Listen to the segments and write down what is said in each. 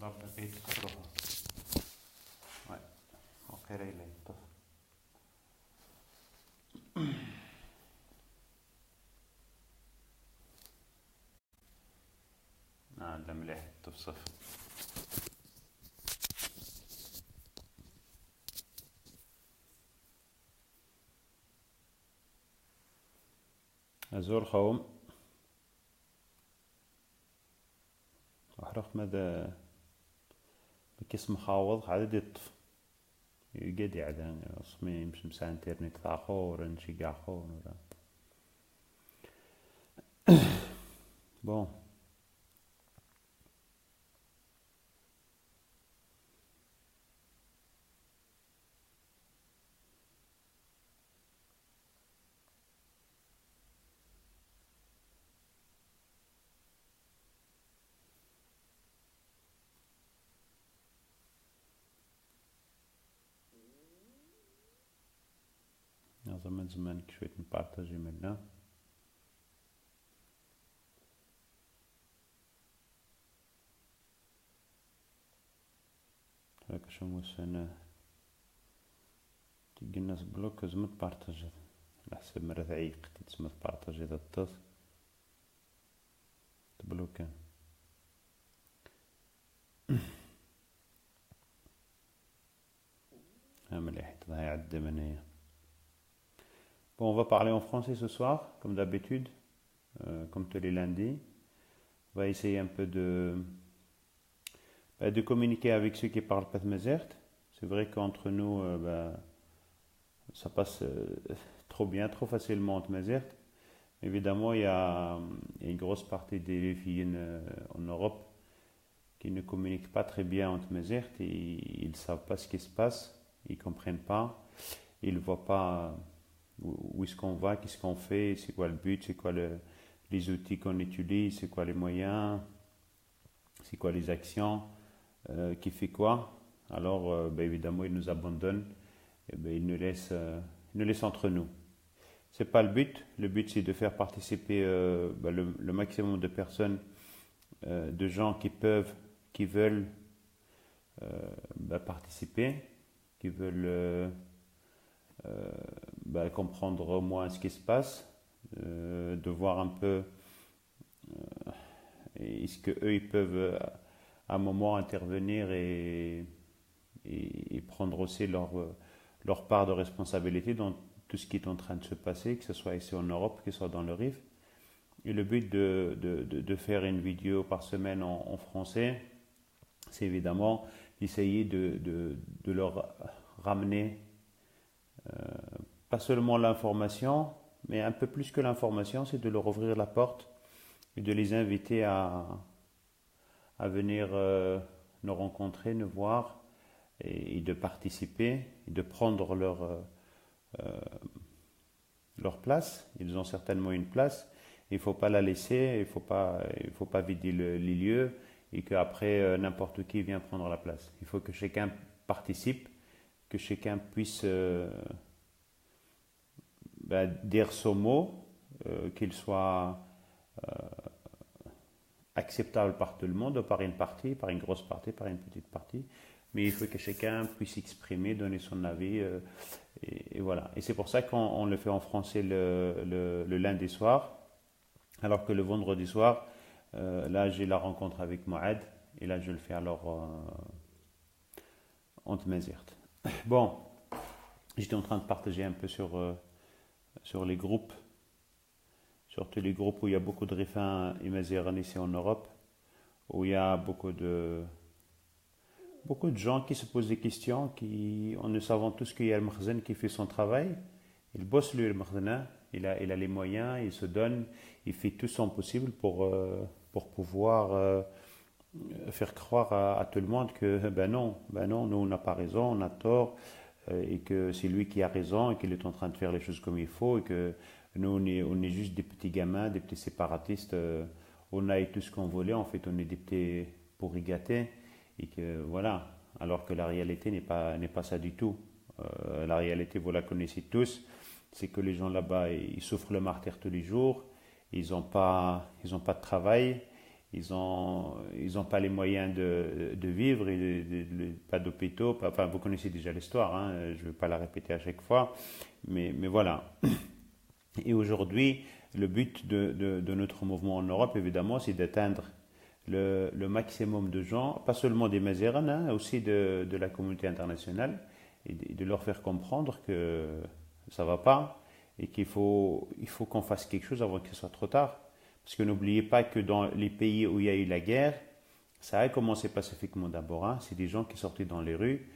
بقيت تروح ouais وقيلا إلا يطف لا مليح تفصف أزور خوم أحرق ماذا بكيس مخاوض عدد يطف يقدي عدان أصمي مش مسا انترنت ثاخور نشي قاخور ولا bon زمان زمان شوية نبارتاجي منا هاك شو موسانا تيجي الناس بلوك زمت بارتاجي لحسب مرة تعيق تسمى بارتاجي ذا الطف تبلوكا مليح تضيع الدمنية. Bon, on va parler en français ce soir, comme d'habitude, comme tous les lundis. On va essayer un peu de communiquer avec ceux qui parlent pas de Mazert. C'est vrai qu'entre nous, ça passe trop bien, trop facilement entre Mazert. Évidemment, il y a une grosse partie des filles en Europe qui ne communiquent pas très bien entre Mazert. Ils ne savent pas ce qui se passe, ils ne comprennent pas, ils ne voient pas où est-ce qu'on va, qu'est-ce qu'on fait, c'est quoi le but, c'est quoi les outils qu'on utilise, c'est quoi les moyens, c'est quoi les actions, qui fait quoi. Alors évidemment ils nous abandonnent, et ils nous laissent entre nous. C'est pas le but c'est de faire participer le maximum de personnes, de gens qui veulent participer, qui veulent comprendre au moins ce qui se passe, de voir un peu est-ce qu'eux ils peuvent à un moment intervenir et prendre aussi leur part de responsabilité dans tout ce qui est en train de se passer, que ce soit ici en Europe, que ce soit dans le Rif. Et le but de faire une vidéo par semaine en français, c'est évidemment d'essayer de leur ramener pas seulement l'information, mais un peu plus que l'information, c'est de leur ouvrir la porte et de les inviter à venir nous rencontrer, nous voir et de participer et de prendre leur place. Ils ont certainement une place, il ne faut pas la laisser, il faut pas vider les lieux et qu'après n'importe qui vient prendre la place. Il faut que chacun participe, que chacun puisse dire son mot, qu'il soit acceptable par tout le monde, par une partie, par une grosse partie, par une petite partie. Mais il faut que chacun puisse exprimer, donner son avis. Et voilà. Et c'est pour ça qu'on le fait en français le lundi soir, alors que le vendredi soir, là j'ai la rencontre avec Moed, et là je le fais alors en Tmazert. Bon, j'étais en train de partager un peu sur les groupes, surtout les groupes où il y a beaucoup de Rifins et Mazéran ici en Europe, où il y a beaucoup de gens qui se posent des questions, en ne savant tous qu'il y a le Makhzen qui fait son travail. Il bosse lui, le Makhzen, il a les moyens, il se donne, il fait tout son possible pour pouvoir faire croire à tout le monde que non, nous on n'a pas raison, on a tort, et que c'est lui qui a raison et qu'il est en train de faire les choses comme il faut, et que nous on est juste des petits gamins, des petits séparatistes, on a tout ce qu'on voulait, en fait on est des petits pourrigatés, et que voilà, alors que la réalité n'est pas ça du tout. La réalité, vous la connaissez tous, c'est que les gens là-bas ils souffrent le martyre tous les jours, ils n'ont pas de travail, ils ont pas les moyens de vivre, pas d'hôpitaux, enfin vous connaissez déjà l'histoire, hein, je ne vais pas la répéter à chaque fois, mais voilà. Et aujourd'hui, le but de notre mouvement en Europe, évidemment, c'est d'atteindre le maximum de gens, pas seulement des Mazérans, hein, aussi de la communauté internationale, et de leur faire comprendre que ça ne va pas et il faut qu'on fasse quelque chose avant qu'il soit trop tard. Parce que n'oubliez pas que dans les pays où il y a eu la guerre, ça a commencé pacifiquement d'abord, hein. C'est des gens qui sortaient dans les rues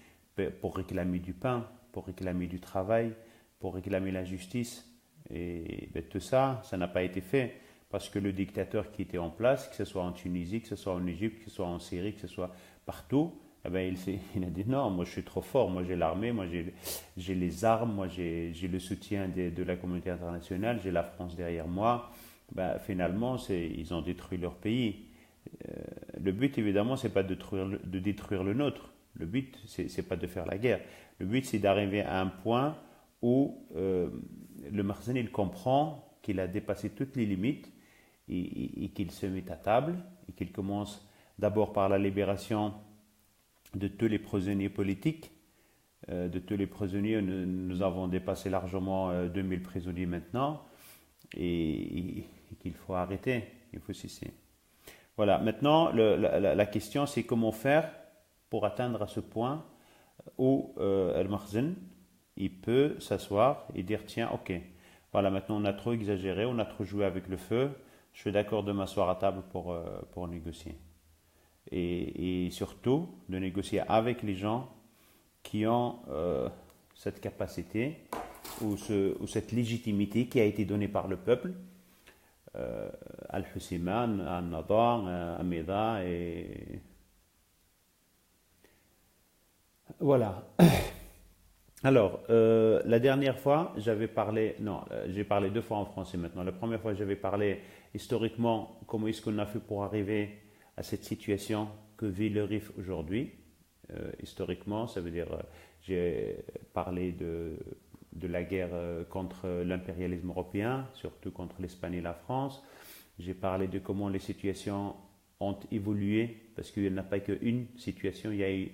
pour réclamer du pain, pour réclamer du travail, pour réclamer la justice. Et ben, tout ça, ça n'a pas été fait. Parce que le dictateur qui était en place, que ce soit en Tunisie, que ce soit en Égypte, que ce soit en Syrie, que ce soit partout, eh ben, il a dit non, moi je suis trop fort, moi j'ai l'armée, moi j'ai les armes, moi j'ai le soutien de la communauté internationale, j'ai la France derrière moi. Ben, finalement, ils ont détruit leur pays. Le but, évidemment, c'est pas de détruire le nôtre. Le but, c'est pas de faire la guerre. Le but, c'est d'arriver à un point où le Makhzen, il comprend qu'il a dépassé toutes les limites et qu'il se met à table et qu'il commence d'abord par la libération de tous les prisonniers politiques. De tous les prisonniers, nous avons dépassé largement 2000 prisonniers maintenant et qu'il faut arrêter, il faut cesser. Voilà, maintenant la question c'est comment faire pour atteindre à ce point où Al-Makhzen il peut s'asseoir et dire tiens ok, voilà maintenant on a trop exagéré, on a trop joué avec le feu, je suis d'accord de m'asseoir à table pour négocier. Et surtout de négocier avec les gens qui ont cette capacité ou cette légitimité qui a été donnée par le peuple. Al-Husiman, Al-Nadar, Amida et voilà. Alors, la dernière fois, j'ai parlé 2 fois en français maintenant. La première fois, j'avais parlé historiquement comment est-ce qu'on a fait pour arriver à cette situation que vit le Rif aujourd'hui. Historiquement, ça veut dire, j'ai parlé de la guerre contre l'impérialisme européen, surtout contre l'Espagne et la France. J'ai parlé de comment les situations ont évolué, parce qu'il n'y a pas qu'une situation, il y a eu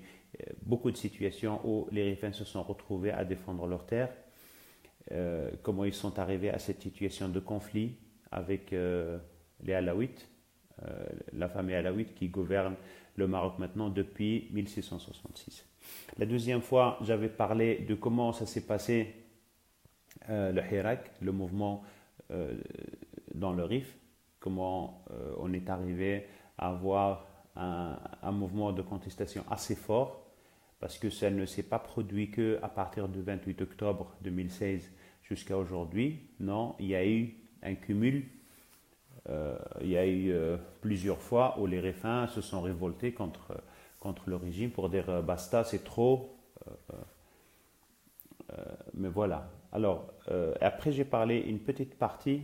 beaucoup de situations où les Rifains se sont retrouvés à défendre leurs terres, comment ils sont arrivés à cette situation de conflit avec les Alaouites, la famille Alaouite qui gouverne le Maroc maintenant depuis 1666. La deuxième fois, j'avais parlé de comment ça s'est passé le Hirak, le mouvement dans le Rif, comment on est arrivé à avoir un mouvement de contestation assez fort, parce que ça ne s'est pas produit qu'à partir du 28 octobre 2016 jusqu'à aujourd'hui. Non, il y a eu un cumul. Il y a eu plusieurs fois où les Rifains se sont révoltés contre le régime pour dire basta, c'est trop. Mais voilà. Alors, après, j'ai parlé une petite partie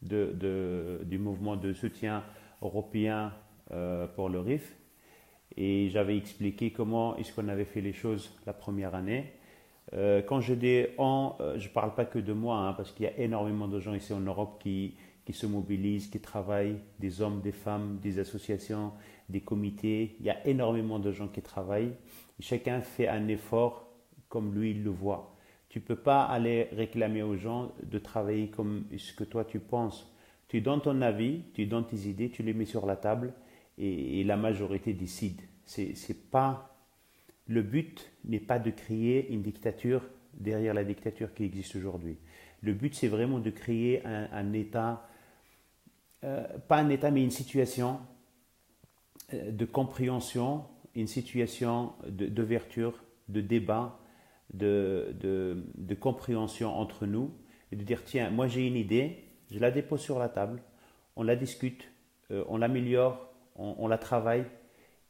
du mouvement de soutien européen pour le RIF. Et j'avais expliqué comment est-ce qu'on avait fait les choses la première année. Quand je dis je ne parle pas que de moi, hein, parce qu'il y a énormément de gens ici en Europe qui se mobilisent, qui travaillent, des hommes, des femmes, des associations, des comités. Il y a énormément de gens qui travaillent. Et chacun fait un effort comme lui il le voit. Tu ne peux pas aller réclamer aux gens de travailler comme ce que toi tu penses. Tu donnes ton avis, tu donnes tes idées, tu les mets sur la table et la majorité décide. C'est pas, le but n'est pas de créer une dictature derrière la dictature qui existe aujourd'hui. Le but, c'est vraiment de créer un État, pas un État, mais une situation de compréhension, une situation d'ouverture, de débat, de compréhension entre nous, et de dire, tiens, moi j'ai une idée, je la dépose sur la table, on la discute, on l'améliore, on la travaille.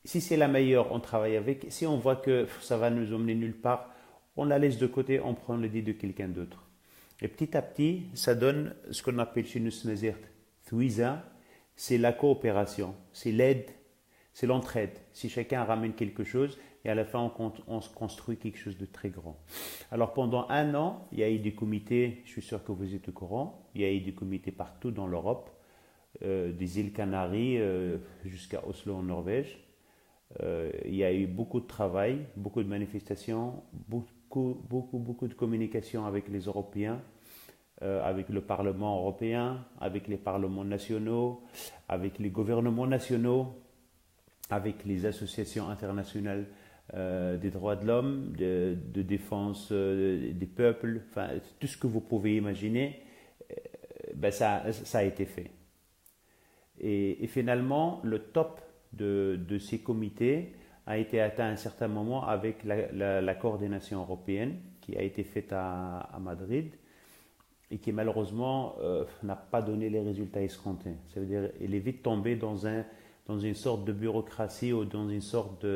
Si c'est la meilleure, on travaille avec. Si on voit que ça va nous emmener nulle part, on la laisse de côté, on prend l'idée de quelqu'un d'autre. Et petit à petit, ça donne ce qu'on appelle chez nous Thwiza, c'est la coopération, c'est l'aide, c'est l'entraide. Si chacun ramène quelque chose, et à la fin, on se construit quelque chose de très grand. Alors pendant 1 an, il y a eu des comités, je suis sûr que vous êtes au courant, il y a eu des comités partout dans l'Europe, des îles Canaries jusqu'à Oslo en Norvège. Il y a eu beaucoup de travail, beaucoup de manifestations, beaucoup de communication avec les Européens, avec le Parlement européen, avec les parlements nationaux, avec les gouvernements nationaux, avec les associations internationales des droits de l'homme, de défense des peuples, enfin tout ce que vous pouvez imaginer, ça a été fait. Et finalement, le top de ces comités a été atteint à un certain moment avec la coordination européenne qui a été faite à Madrid et qui malheureusement n'a pas donné les résultats escomptés. Ça veut dire qu'il est vite tombé dans une sorte de bureaucratie ou dans une sorte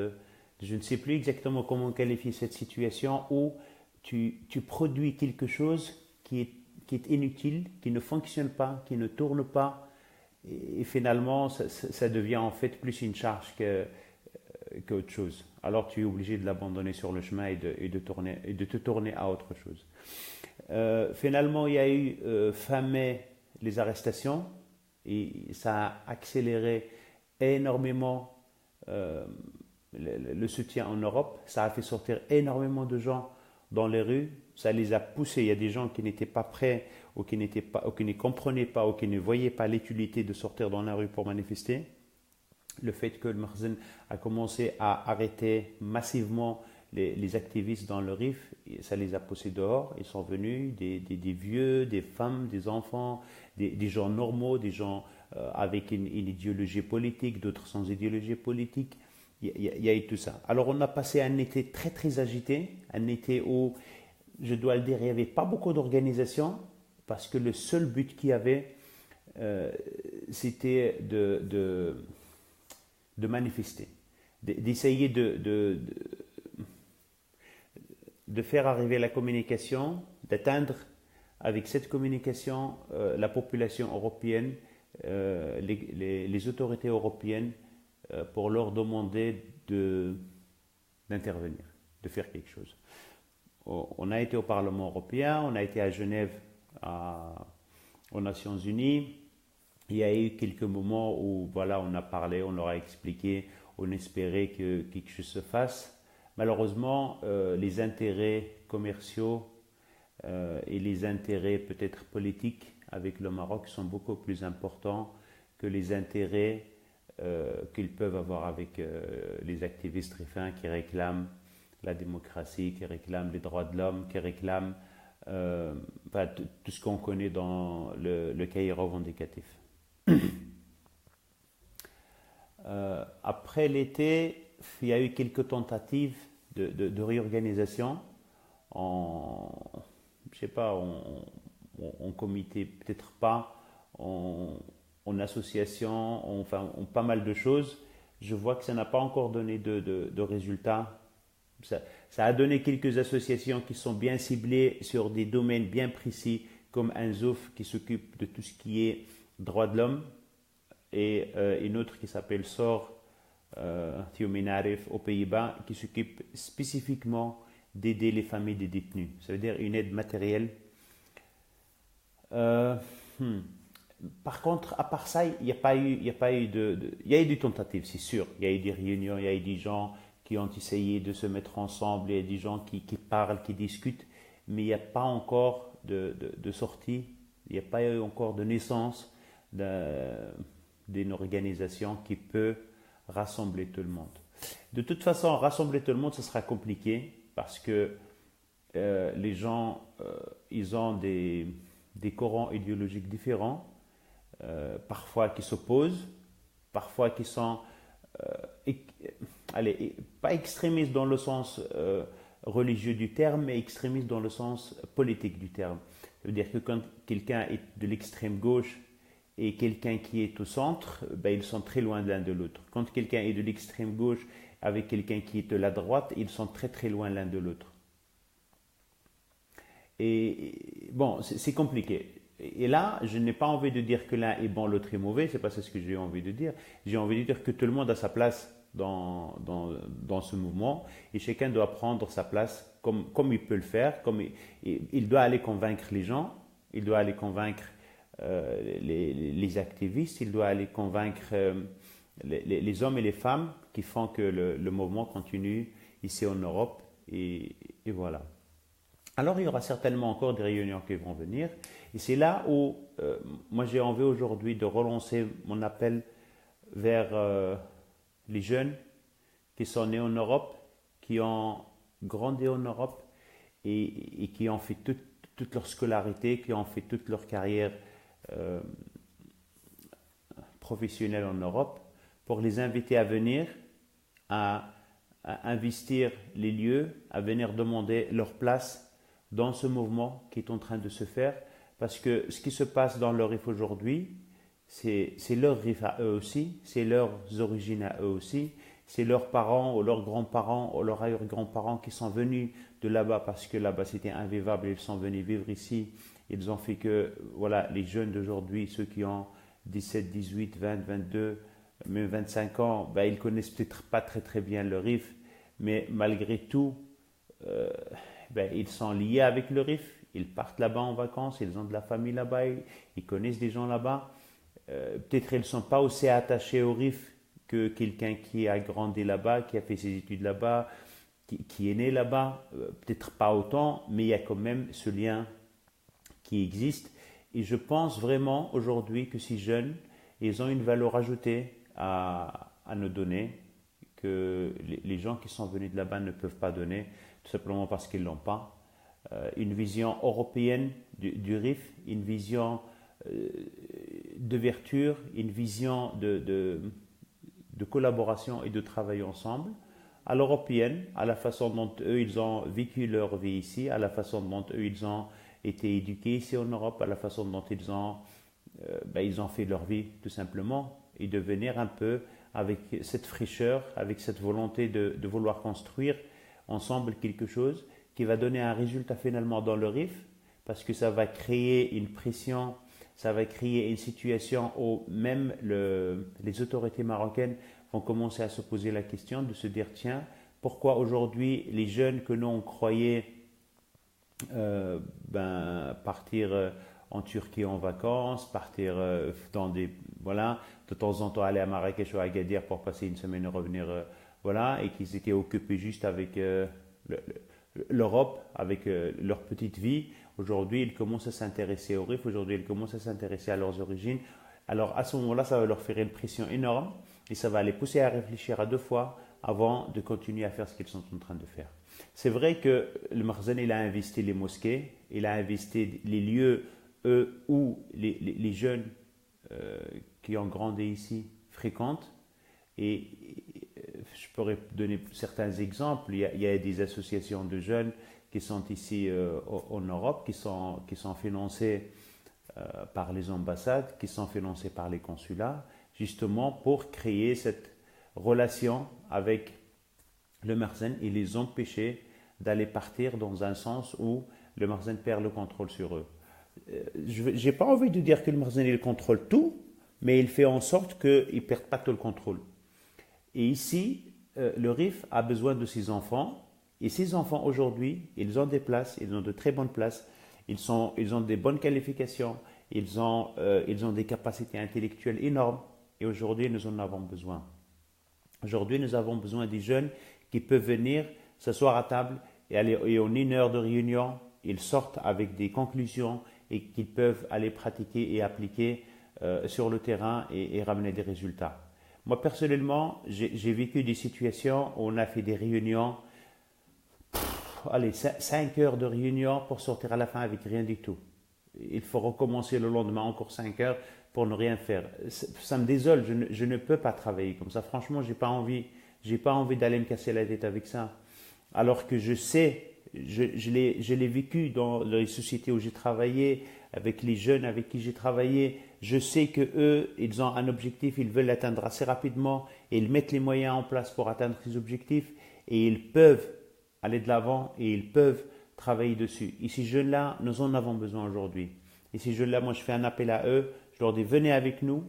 je ne sais plus exactement comment qualifier cette situation où tu produis quelque chose qui est inutile, qui ne fonctionne pas, qui ne tourne pas, et finalement ça devient en fait plus une charge qu'autre chose. Alors tu es obligé de l'abandonner sur le chemin et de te tourner à autre chose. Finalement, il y a eu fin mai les arrestations et ça a accéléré énormément le soutien en Europe. Ça a fait sortir énormément de gens dans les rues. Ça les a poussés. Il y a des gens qui n'étaient pas prêts ou qui ne comprenaient pas ou qui ne voyaient pas l'utilité de sortir dans la rue pour manifester. Le fait que le Makhzen a commencé à arrêter massivement les activistes dans le RIF, ça les a poussés dehors. Ils sont venus, des vieux, des femmes, des enfants, des gens normaux, des gens avec une idéologie politique, d'autres sans idéologie politique. Il y a eu tout ça. Alors on a passé un été très très agité, un été où, je dois le dire, il n'y avait pas beaucoup d'organisation parce que le seul but qu'il y avait, c'était de manifester, d'essayer de faire arriver la communication, d'atteindre avec cette communication la population européenne, les autorités européennes, pour leur demander d'intervenir, de faire quelque chose. On a été au Parlement européen, on a été à Genève aux Nations Unies. Il y a eu quelques moments où voilà, on a parlé, on leur a expliqué, on espérait que quelque chose se fasse. Malheureusement, les intérêts commerciaux et les intérêts peut-être politiques avec le Maroc sont beaucoup plus importants que les intérêts qu'ils peuvent avoir avec les activistes rifins qui réclament la démocratie, qui réclament les droits de l'homme, qui réclament tout ce qu'on connaît dans le cahier revendicatif. Après l'été, il y a eu quelques tentatives de réorganisation en comité, peut-être pas, en association, en pas mal de choses. Je vois que ça n'a pas encore donné de résultats. Ça a donné quelques associations qui sont bien ciblées sur des domaines bien précis, comme Anzouf qui s'occupe de tout ce qui est droits de l'homme, et une autre qui s'appelle SOR, Thiominarif aux Pays-Bas, qui s'occupe spécifiquement d'aider les familles des détenus. Ça veut dire une aide matérielle. Par contre, à part ça, il y a eu des tentatives, c'est sûr. Il y a eu des réunions, il y a eu des gens qui ont essayé de se mettre ensemble, il y a des gens qui parlent, qui discutent, mais il n'y a pas encore de sortie, il n'y a pas eu encore de naissance d'une organisation qui peut rassembler tout le monde. De toute façon, rassembler tout le monde, ce sera compliqué parce que les gens, ils ont des courants idéologiques différents, parfois qui s'opposent, parfois qui sont, pas extrémistes dans le sens religieux du terme, mais extrémistes dans le sens politique du terme. Ça veut dire que quand quelqu'un est de l'extrême gauche et quelqu'un qui est au centre, ils sont très loin l'un de l'autre. Quand quelqu'un est de l'extrême gauche avec quelqu'un qui est de la droite, ils sont très très loin l'un de l'autre. Et bon, c'est compliqué. Et là, je n'ai pas envie de dire que l'un est bon, l'autre est mauvais, c'est pas ça ce que j'ai envie de dire. J'ai envie de dire que tout le monde a sa place dans ce mouvement et chacun doit prendre sa place comme il peut le faire, il doit aller convaincre les gens, il doit aller convaincre les activistes, il doit aller convaincre les hommes et les femmes qui font que le mouvement continue ici en Europe. Et voilà. Alors il y aura certainement encore des réunions qui vont venir. Et c'est là où moi j'ai envie aujourd'hui de relancer mon appel vers les jeunes qui sont nés en Europe, qui ont grandi en Europe et qui ont fait toute leur scolarité, qui ont fait toute leur carrière professionnelle en Europe, pour les inviter à venir, à investir les lieux, à venir demander leur place dans ce mouvement qui est en train de se faire. Parce que ce qui se passe dans le RIF aujourd'hui, c'est leur RIF à eux aussi, c'est leurs origines à eux aussi, c'est leurs parents ou leurs grands-parents ou leurs arrière-grands-parents qui sont venus de là-bas parce que là-bas c'était invivable, ils sont venus vivre ici. Ils ont fait que, voilà, les jeunes d'aujourd'hui, ceux qui ont 17, 18, 20, 22, même 25 ans, ben, ils connaissent peut-être pas très très bien le RIF, mais malgré tout, ben, ils sont liés avec le RIF, ils partent là-bas en vacances, ils ont de la famille là-bas, ils connaissent des gens là-bas. Peut-être ils ne sont pas aussi attachés au RIF que quelqu'un qui a grandi là-bas, qui a fait ses études là-bas, qui est né là-bas. Peut-être pas autant, mais il y a quand même ce lien qui existe. Et je pense vraiment aujourd'hui que ces jeunes, ils ont une valeur ajoutée à nous donner, que les gens qui sont venus de là-bas ne peuvent pas donner, tout simplement parce qu'ils ne l'ont pas. Une vision européenne du RIF, une vision d'ouverture, une vision de collaboration et de travail ensemble, à l'européenne, à la façon dont eux, ils ont vécu leur vie ici, à la façon dont eux, ils ont été éduqués ici en Europe, à la façon dont ils ont fait leur vie tout simplement, et de venir un peu avec cette fraîcheur, avec cette volonté de vouloir construire ensemble quelque chose qui va donner un résultat finalement dans le RIF, parce que ça va créer une pression, ça va créer une situation où même les autorités marocaines vont commencer à se poser la question de se dire, tiens, pourquoi aujourd'hui les jeunes que nous on croyait partir en Turquie en vacances, partir dans des, voilà, de temps en temps aller à Marrakech ou à Agadir pour passer une semaine et revenir, voilà, et qu'ils étaient occupés juste avec l'Europe, avec leur petite vie. Aujourd'hui, ils commencent à s'intéresser au RIF, aujourd'hui, ils commencent à s'intéresser à leurs origines. Alors, à ce moment-là, ça va leur faire une pression énorme et ça va les pousser à réfléchir à deux fois avant de continuer à faire ce qu'ils sont en train de faire. C'est vrai que le Makhzen, il a investi les mosquées, il a investi les lieux où les jeunes qui ont grandi ici fréquentent. Et je pourrais donner certains exemples. Il y a des associations de jeunes qui sont ici en Europe, qui sont financées par les ambassades, qui sont financées par les consulats, justement pour créer cette relation avec le Makhzen et les empêcher d'aller partir dans un sens où le Makhzen perd le contrôle sur eux. Je n'ai pas envie de dire que le Makhzen il contrôle tout, mais il fait en sorte qu'ils ne perdent pas tout le contrôle. Et ici, le RIF a besoin de ses enfants. Et ces enfants aujourd'hui, ils ont des places, ils ont de très bonnes places, ils ont des bonnes qualifications, ils ont des capacités intellectuelles énormes. Et aujourd'hui, nous en avons besoin. Aujourd'hui, nous avons besoin des jeunes qui peuvent venir s'asseoir à table et en une heure de réunion, ils sortent avec des conclusions et qu'ils peuvent aller pratiquer et appliquer sur le terrain et ramener des résultats. Moi, personnellement, j'ai vécu des situations où on a fait des réunions, 5 heures de réunion pour sortir à la fin avec rien du tout. Il faut recommencer le lendemain encore 5 heures pour ne rien faire. Ça me désole, je ne peux pas travailler comme ça. Franchement, j'ai pas envie d'aller me casser la tête avec ça. Alors que je sais, je l'ai vécu dans les sociétés où j'ai travaillé, avec les jeunes avec qui j'ai travaillé. Je sais qu'eux, ils ont un objectif, ils veulent l'atteindre assez rapidement et ils mettent les moyens en place pour atteindre ces objectifs et ils peuvent aller de l'avant et ils peuvent travailler dessus. Et ces jeunes-là, nous en avons besoin aujourd'hui. Et ces jeunes-là, moi, je fais un appel à eux. Je leur dis, venez avec nous.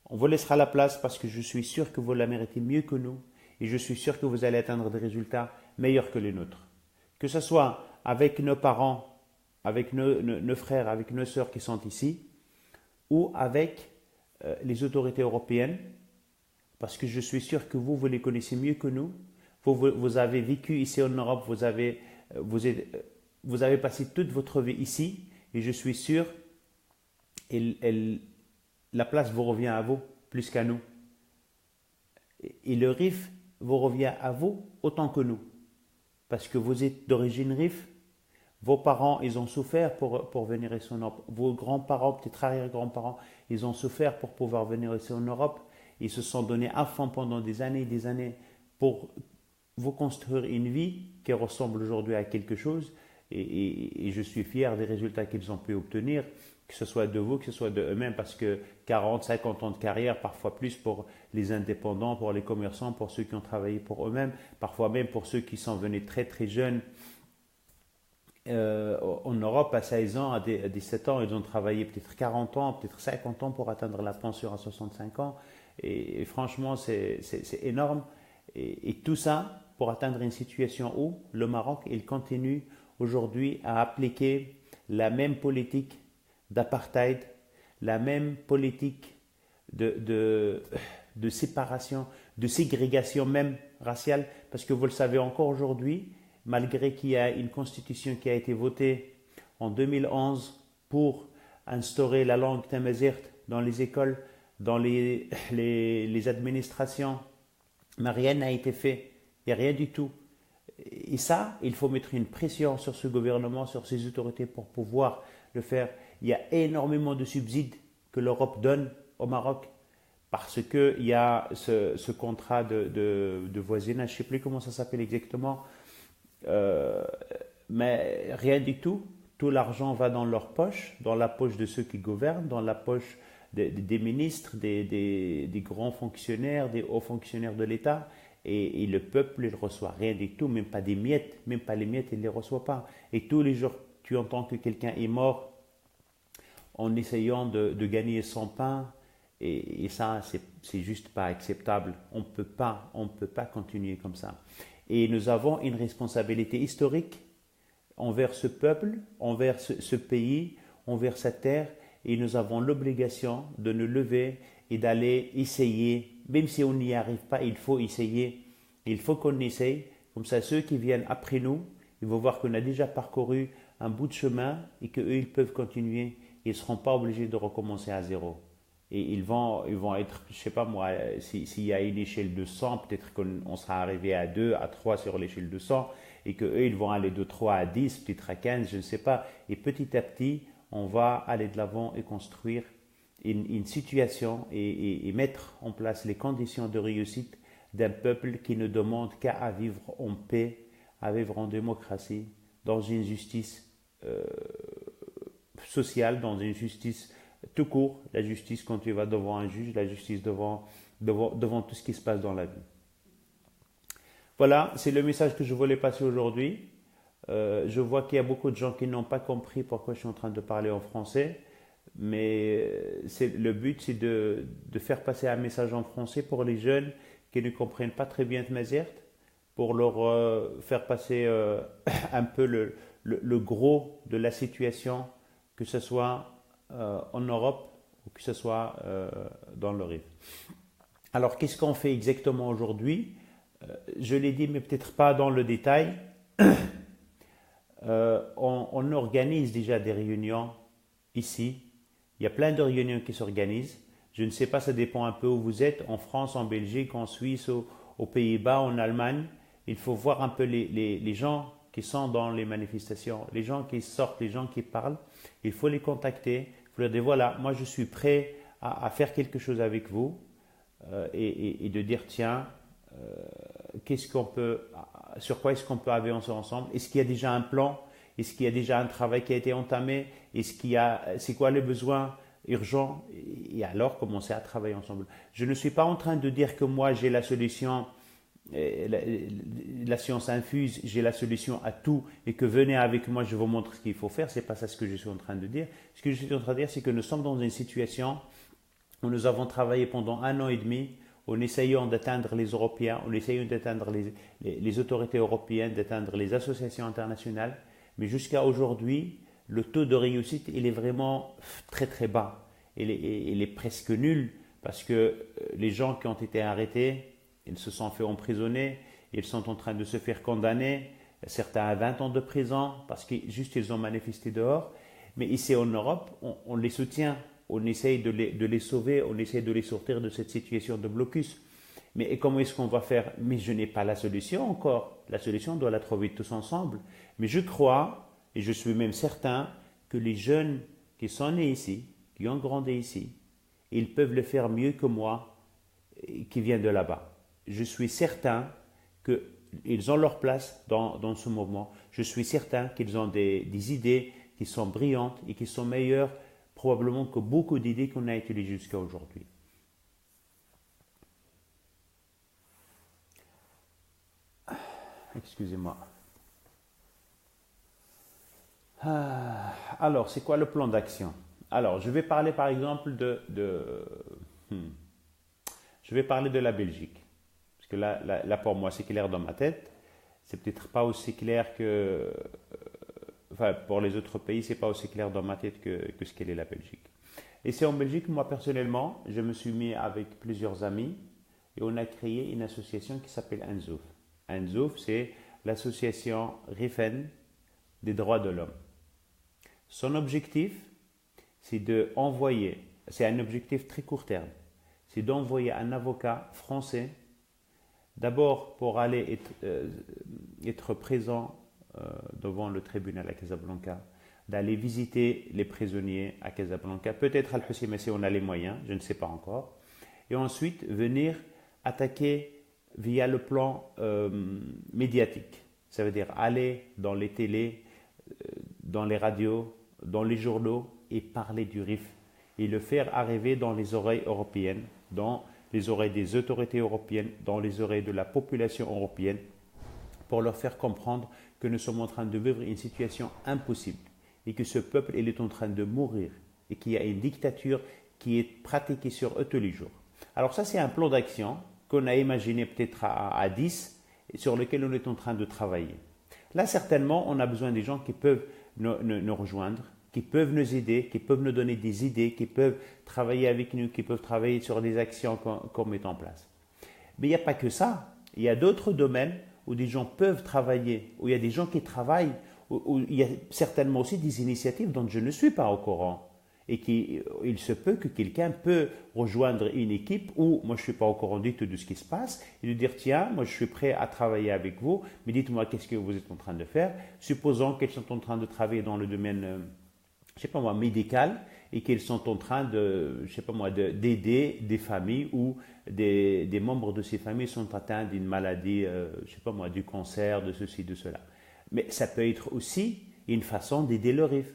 On vous laissera la place parce que je suis sûr que vous la méritez mieux que nous. Et je suis sûr que vous allez atteindre des résultats meilleurs que les nôtres. Que ce soit avec nos parents, avec nos frères, avec nos sœurs qui sont ici, ou avec les autorités européennes, parce que je suis sûr que vous les connaissez mieux que nous. Vous avez vécu ici en Europe, vous avez passé toute votre vie ici, et je suis sûr la place vous revient à vous plus qu'à nous. Et le RIF vous revient à vous autant que nous. Parce que vous êtes d'origine RIF, vos parents, ils ont souffert pour venir ici en Europe. Vos grands-parents, peut-être arrière-grands-parents, ils ont souffert pour pouvoir venir ici en Europe. Ils se sont donnés à fond pendant des années pour vous construire une vie qui ressemble aujourd'hui à quelque chose. Et je suis fier des résultats qu'ils ont pu obtenir, que ce soit de vous, que ce soit de eux-mêmes, parce que 40, 50 ans de carrière, parfois plus pour les indépendants, pour les commerçants, pour ceux qui ont travaillé pour eux-mêmes, parfois même pour ceux qui sont venus très très jeunes en Europe à 16 ans, à 17 ans, ils ont travaillé peut-être 40 ans, peut-être 50 ans pour atteindre la pension à 65 ans. Et franchement, c'est énorme. Et tout ça pour atteindre une situation où le Maroc, il continue aujourd'hui à appliquer la même politique d'apartheid, la même politique de séparation, de ségrégation même raciale, parce que vous le savez encore aujourd'hui, malgré qu'il y a une constitution qui a été votée en 2011 pour instaurer la langue tamazight dans les écoles, dans les administrations, mais rien n'a été fait, il n'y a rien du tout. Et ça, il faut mettre une pression sur ce gouvernement, sur ces autorités pour pouvoir le faire. Il y a énormément de subsides que l'Europe donne au Maroc parce qu'il y a ce contrat de voisinage, je ne sais plus comment ça s'appelle exactement, mais rien du tout. Tout l'argent va dans leur poche, dans la poche de ceux qui gouvernent, dans la poche des ministres, des grands fonctionnaires, des hauts fonctionnaires de l'État. Et le peuple, il ne reçoit rien du tout, même pas des miettes, même pas les miettes, il ne les reçoit pas. Et tous les jours, tu entends que quelqu'un est mort en essayant de gagner son pain. Et ça, c'est juste pas acceptable. On peut pas continuer comme ça. Et nous avons une responsabilité historique envers ce peuple, envers ce pays, envers cette terre. Et nous avons l'obligation de nous lever et d'aller essayer. Même si on n'y arrive pas, il faut essayer. Il faut qu'on essaye. Comme ça, ceux qui viennent après nous, ils vont voir qu'on a déjà parcouru un bout de chemin et qu'eux, ils peuvent continuer. Ils ne seront pas obligés de recommencer à zéro. Et ils vont être, je ne sais pas moi, s'il y a une échelle de 100, peut-être qu'on sera arrivé à 2, à 3 sur l'échelle de 100 et qu'eux, ils vont aller de 3 à 10, peut-être à 15, je ne sais pas. Et petit à petit, on va aller de l'avant et construire une situation et mettre en place les conditions de réussite d'un peuple qui ne demande qu'à vivre en paix, à vivre en démocratie, dans une justice sociale, dans une justice tout court, la justice quand tu vas devant un juge, la justice devant tout ce qui se passe dans la vie. Voilà, c'est le message que je voulais passer aujourd'hui. Je vois qu'il y a beaucoup de gens qui n'ont pas compris pourquoi je suis en train de parler en français. Mais le but, c'est de faire passer un message en français pour les jeunes qui ne comprennent pas très bien Tamazight, pour leur faire passer un peu le gros de la situation, que ce soit en Europe ou que ce soit dans le RIF. Alors, qu'est-ce qu'on fait exactement aujourd'hui? Je l'ai dit, mais peut-être pas dans le détail. On organise déjà des réunions ici. Il y a plein de réunions qui s'organisent. Je ne sais pas, ça dépend un peu où vous êtes, en France, en Belgique, en Suisse, aux Pays-Bas, en Allemagne. Il faut voir un peu les gens qui sont dans les manifestations, les gens qui sortent, les gens qui parlent. Il faut les contacter. Il faut leur dire, voilà, moi je suis prêt à faire quelque chose avec vous et de dire, tiens, sur quoi est-ce qu'on peut avancer ensemble? Est-ce qu'il y a déjà un plan? Est-ce qu'il y a déjà un travail qui a été entamé? C'est quoi les besoins urgents? Et alors commencer à travailler ensemble. Je ne suis pas en train de dire que moi j'ai la solution, la science infuse, j'ai la solution à tout et que venez avec moi, je vous montre ce qu'il faut faire. C'est pas ça ce que je suis en train de dire. Ce que je suis en train de dire, c'est que nous sommes dans une situation où nous avons travaillé pendant 1 an et demi en essayant d'atteindre les Européens, en essayant d'atteindre les autorités européennes, d'atteindre les associations internationales. Mais jusqu'à aujourd'hui, le taux de réussite, il est vraiment très très bas. il est presque nul parce que les gens qui ont été arrêtés, ils se sont fait emprisonner, ils sont en train de se faire condamner, certains à 20 ans de prison parce que juste ils ont manifesté dehors. Mais ici en Europe, on les soutient, on essaye de les sauver, on essaye de les sortir de cette situation de blocus. Mais comment est-ce qu'on va faire? Mais je n'ai pas la solution encore. La solution, on doit la trouver tous ensemble. Mais je crois, et je suis même certain, que les jeunes qui sont nés ici, qui ont grandi ici, ils peuvent le faire mieux que moi, qui vient de là-bas. Je suis certain qu'ils ont leur place dans ce mouvement. Je suis certain qu'ils ont des idées qui sont brillantes et qui sont meilleures probablement que beaucoup d'idées qu'on a utilisées jusqu'à aujourd'hui. Excusez-moi. Alors, c'est quoi le plan d'action? Alors, je vais parler par exemple je vais parler de la Belgique. Parce que là pour moi, c'est clair dans ma tête. C'est peut-être pas aussi clair que... Enfin, pour les autres pays, c'est pas aussi clair dans ma tête que ce qu'est la Belgique. Et c'est en Belgique, moi personnellement, je me suis mis avec plusieurs amis et on a créé une association qui s'appelle Anzouf. Anzouf, c'est l'association Rifen des droits de l'homme. Son objectif, c'est c'est un objectif très court terme, c'est d'envoyer un avocat français, d'abord pour aller être présent devant le tribunal à Casablanca, d'aller visiter les prisonniers à Casablanca, peut-être à Al-Hoceima si on a les moyens, je ne sais pas encore, et ensuite venir attaquer via le plan médiatique. Ça veut dire aller dans les télés, dans les radios, dans les journaux et parler du RIF et le faire arriver dans les oreilles européennes, dans les oreilles des autorités européennes, dans les oreilles de la population européenne pour leur faire comprendre que nous sommes en train de vivre une situation impossible et que ce peuple il est en train de mourir et qu'il y a une dictature qui est pratiquée sur eux tous les jours. Alors ça c'est un plan d'action qu'on a imaginé peut-être à 10 et sur lequel on est en train de travailler. Là certainement on a besoin des gens qui peuvent nous rejoindre, qui peuvent nous aider, qui peuvent nous donner des idées, qui peuvent travailler avec nous, qui peuvent travailler sur des actions qu'on met en place. Mais il n'y a pas que ça, il y a d'autres domaines où des gens peuvent travailler, où il y a des gens qui travaillent, où il y a certainement aussi des initiatives dont je ne suis pas au courant. Et il se peut que quelqu'un peut rejoindre une équipe où moi je ne suis pas au courant du tout de ce qui se passe et lui dire tiens, moi je suis prêt à travailler avec vous, mais dites-moi qu'est-ce que vous êtes en train de faire. Supposons qu'ils sont en train de travailler dans le domaine, je sais pas moi, médical et qu'ils sont en train de, je sais pas moi, d'aider des familles où des membres de ces familles sont atteints d'une maladie, je sais pas moi, du cancer, de ceci, de cela. Mais ça peut être aussi une façon d'aider le RIF.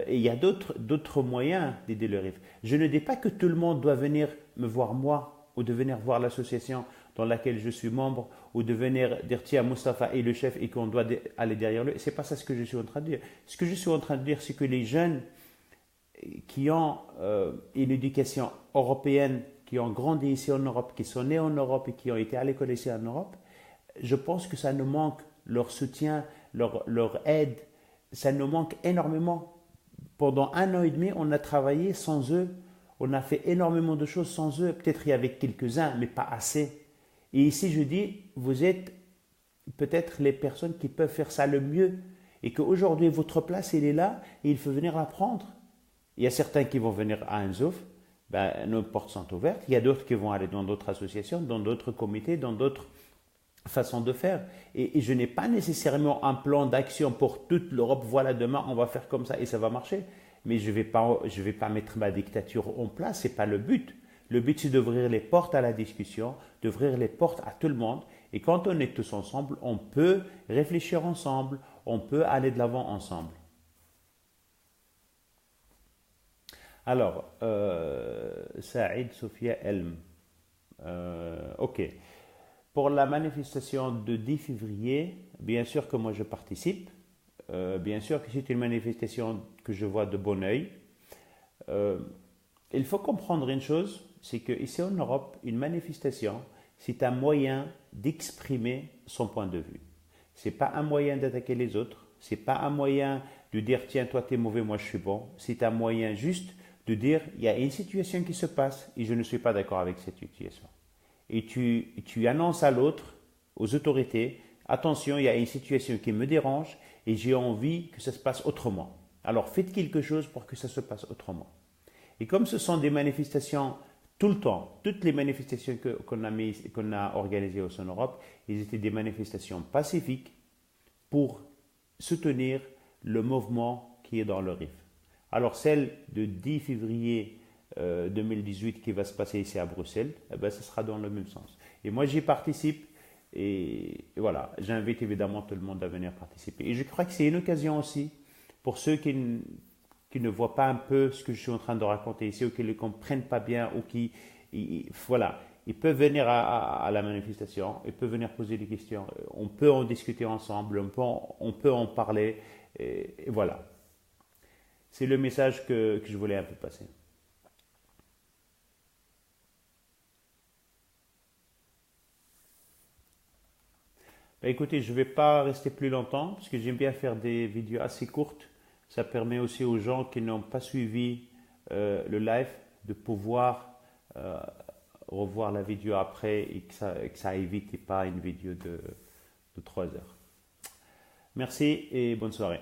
Et il y a d'autres moyens d'aider le RIF. Je ne dis pas que tout le monde doit venir me voir moi ou de venir voir l'association dans laquelle je suis membre ou de venir dire tiens Moustapha est le chef et qu'on doit aller derrière lui. Ce n'est pas ça ce que je suis en train de dire. Ce que je suis en train de dire c'est que les jeunes qui ont une éducation européenne, qui ont grandi ici en Europe, qui sont nés en Europe et qui ont été à l'école ici en Europe, je pense que ça nous manque, leur soutien, leur aide, ça nous manque énormément. Pendant 1 an et demi, on a travaillé sans eux, on a fait énormément de choses sans eux, peut-être il y avait quelques-uns, mais pas assez. Et ici, je dis, vous êtes peut-être les personnes qui peuvent faire ça le mieux, et qu'aujourd'hui, votre place, elle est là, et il faut venir la prendre. Il y a certains qui vont venir à Anzouf, nos portes sont ouvertes, il y a d'autres qui vont aller dans d'autres associations, dans d'autres comités, dans d'autres façon de faire. Et je n'ai pas nécessairement un plan d'action pour toute l'Europe. Voilà, demain, on va faire comme ça et ça va marcher. Mais je vais pas mettre ma dictature en place. Ce n'est pas le but. Le but, c'est d'ouvrir les portes à la discussion, d'ouvrir les portes à tout le monde. Et quand on est tous ensemble, on peut réfléchir ensemble, on peut aller de l'avant ensemble. Alors, Saïd Sophia Elm. Ok. Pour la manifestation de 10 février, bien sûr que moi je participe. Bien sûr que c'est une manifestation que je vois de bon oeil. Il faut comprendre une chose, c'est qu'ici en Europe, une manifestation, c'est un moyen d'exprimer son point de vue. Ce n'est pas un moyen d'attaquer les autres. Ce n'est pas un moyen de dire tiens, toi tu es mauvais, moi je suis bon. C'est un moyen juste de dire, il y a une situation qui se passe et je ne suis pas d'accord avec cette situation. Et tu annonces à l'autre, aux autorités, attention, il y a une situation qui me dérange et j'ai envie que ça se passe autrement. Alors faites quelque chose pour que ça se passe autrement. Et comme ce sont des manifestations tout le temps, toutes les manifestations qu'on a organisées au Son Europe, ils étaient des manifestations pacifiques pour soutenir le mouvement qui est dans le RIF. Alors celle de 10 février 2018 qui va se passer ici à Bruxelles, eh ben, ce sera dans le même sens. Et moi j'y participe et voilà, j'invite évidemment tout le monde à venir participer. Et je crois que c'est une occasion aussi pour ceux qui ne voient pas un peu ce que je suis en train de raconter ici ou qui ne le comprennent pas bien ou voilà, ils peuvent venir à la manifestation, ils peuvent venir poser des questions, on peut en discuter ensemble, on peut en parler et voilà. C'est le message que je voulais un peu passer. Ben, écoutez, je ne vais pas rester plus longtemps parce que j'aime bien faire des vidéos assez courtes. Ça permet aussi aux gens qui n'ont pas suivi le live de pouvoir revoir la vidéo après et que ça évite pas une vidéo de 3 heures. Merci et bonne soirée.